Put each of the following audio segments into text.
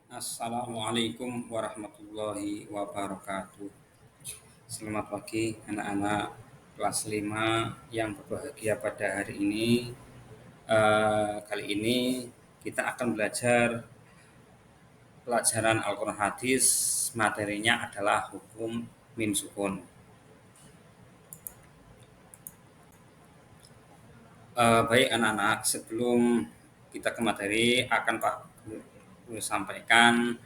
Assalamualaikum warahmatullahi wabarakatuh. Selamat pagi anak-anak kelas 5 yang berbahagia pada hari ini. Kali ini kita akan belajar pelajaran Al-Quran Hadis. Materinya adalah hukum mim sukun. Baik anak-anak, sebelum kita ke materi akan Pak Guru sampaikan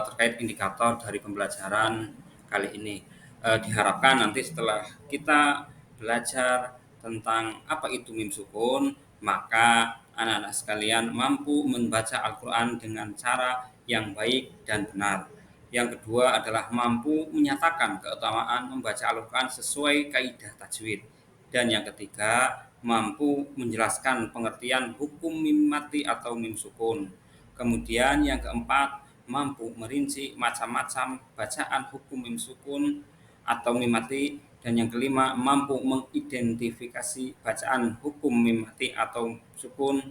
terkait indikator dari pembelajaran kali ini. Diharapkan nanti setelah kita belajar tentang apa itu mim sukun, maka anak-anak sekalian mampu membaca Al-Quran dengan cara yang baik dan benar. Yang kedua adalah mampu menyatakan keutamaan membaca Al-Quran sesuai kaidah tajwid. Dan yang ketiga, mampu menjelaskan pengertian hukum mim mati atau mim sukun. Kemudian yang keempat, mampu merinci macam-macam bacaan hukum mim sukun atau mim mati. Dan yang kelima, mampu mengidentifikasi bacaan hukum mim mati atau sukun.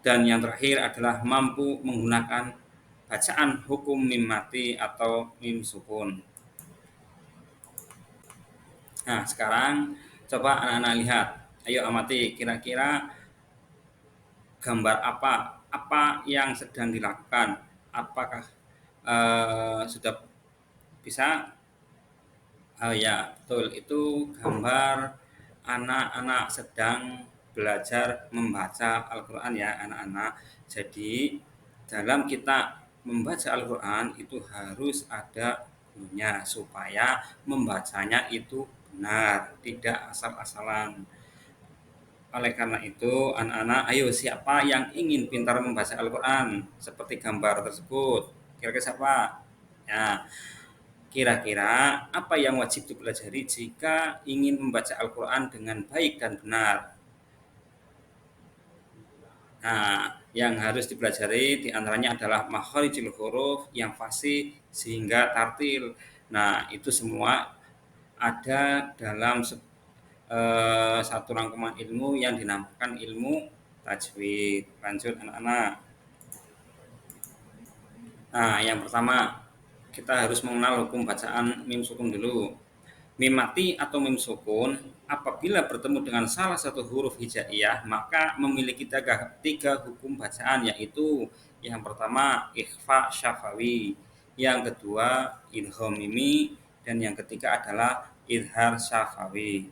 Dan yang terakhir adalah mampu menggunakan bacaan hukum mim mati atau mim sukun. Nah, sekarang coba anak-anak lihat. Ayo amati, kira-kira gambar apa yang sedang dilakukan? Apakah sudah bisa? Oh ya, betul. Itu gambar anak-anak sedang belajar membaca Al-Quran ya, anak-anak. Jadi, dalam kita membaca Al-Quran itu harus ada gurunya supaya membacanya itu benar, tidak asal-asalan. Oleh karena itu, anak-anak, ayo siapa yang ingin pintar membaca Al-Quran seperti gambar tersebut? Kira-kira siapa? Ya, kira-kira apa yang wajib dipelajari jika ingin membaca Al-Quran dengan baik dan benar? Nah, yang harus dipelajari diantaranya adalah makharijul huruf yang fasih sehingga tartil. Nah, itu semua ada dalam satu rangkuman ilmu yang dinamakan ilmu tajwid. Lanjut anak-anak. Nah, yang pertama kita harus mengenal hukum bacaan mim sukun dulu. Mim mati atau mim sukun apabila bertemu dengan salah satu huruf hijaiyah maka memiliki tiga hukum bacaan, yaitu yang pertama ikhfa syafawi, yang kedua idgham mimi, dan yang ketiga adalah idhar syafawi.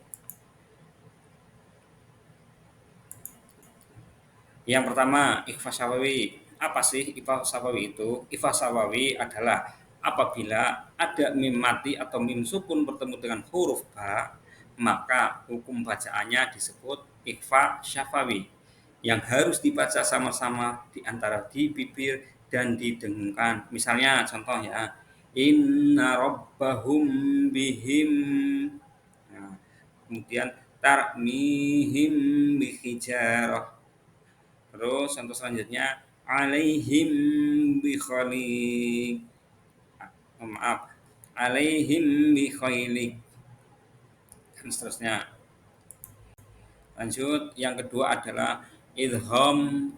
Yang pertama, ikhfa syafawi. Apa sih ikhfa syafawi itu? Ikhfa syafawi adalah apabila ada mim mati atau mim sukun bertemu dengan huruf ba, maka hukum bacaannya disebut ikhfa syafawi, yang harus dibaca sama-sama di antara di bibir dan didengungkan. Misalnya contoh ya, inna rabbahum bihim. Nah, kemudian tarmihim bihijarah. Terus contoh selanjutnya alaihim bi khaliq. Maaf. Alaihim bi khailik. Dan seterusnya. Lanjut, yang kedua adalah idgham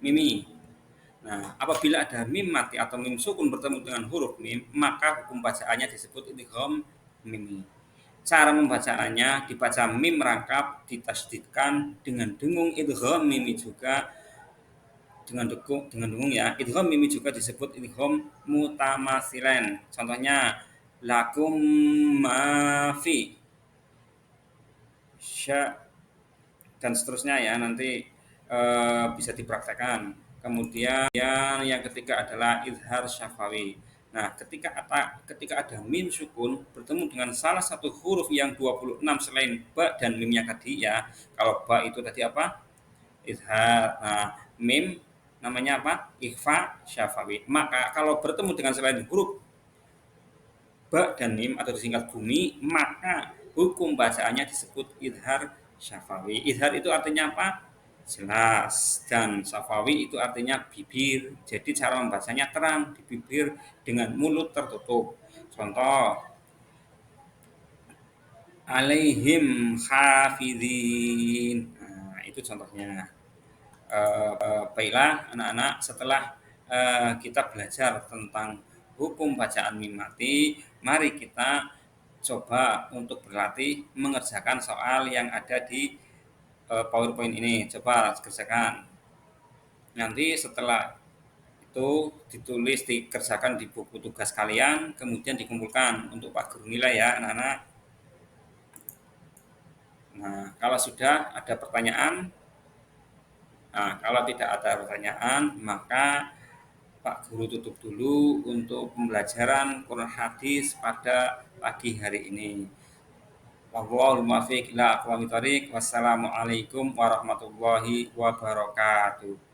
mimi. Nah, apabila ada mim mati atau mim sukun bertemu dengan huruf mim, maka hukum bacaannya disebut idgham mimi. Cara membacaannya dibaca mim rangkap ditasdidkan dengan dengung idgham mimi juga dengan dengung ya. Idgham mimi juga disebut idgham mutamasilen. Contohnya lakum mafi sya dan seterusnya ya, nanti bisa dipraktekkan. Kemudian yang ketiga adalah idhar syafawi. Nah, ketika ada mim sukun bertemu dengan salah satu huruf yang 26 selain ba dan mimnya tadi ya. Kalau ba itu tadi apa? Idhar. Nah, mim namanya apa? Ikhfa syafawi. Maka kalau bertemu dengan selain huruf ba dan mim atau disingkat bumi, maka hukum bacaannya disebut idhar syafawi. Idhar itu artinya apa? Jelas. Dan syafawi itu artinya bibir. Jadi cara membacanya terang di bibir dengan mulut tertutup. Contoh, alaihim hafidhin. Nah, itu contohnya. Baiklah anak-anak, setelah kita belajar tentang hukum bacaan mim mati, mari kita coba untuk berlatih mengerjakan soal yang ada di PowerPoint ini. Coba kerjakan. Nanti setelah itu ditulis, dikerjakan di buku tugas kalian, kemudian dikumpulkan untuk Pak Guru nilai ya anak-anak. Nah, kalau sudah ada pertanyaan, nah kalau tidak ada pertanyaan, maka Pak Guru tutup dulu untuk pembelajaran Quran hadis pada pagi hari ini. Wallahul muwaffiq ila aqwamit thoriq. Wassalamualaikum warahmatullahi wabarakatuh.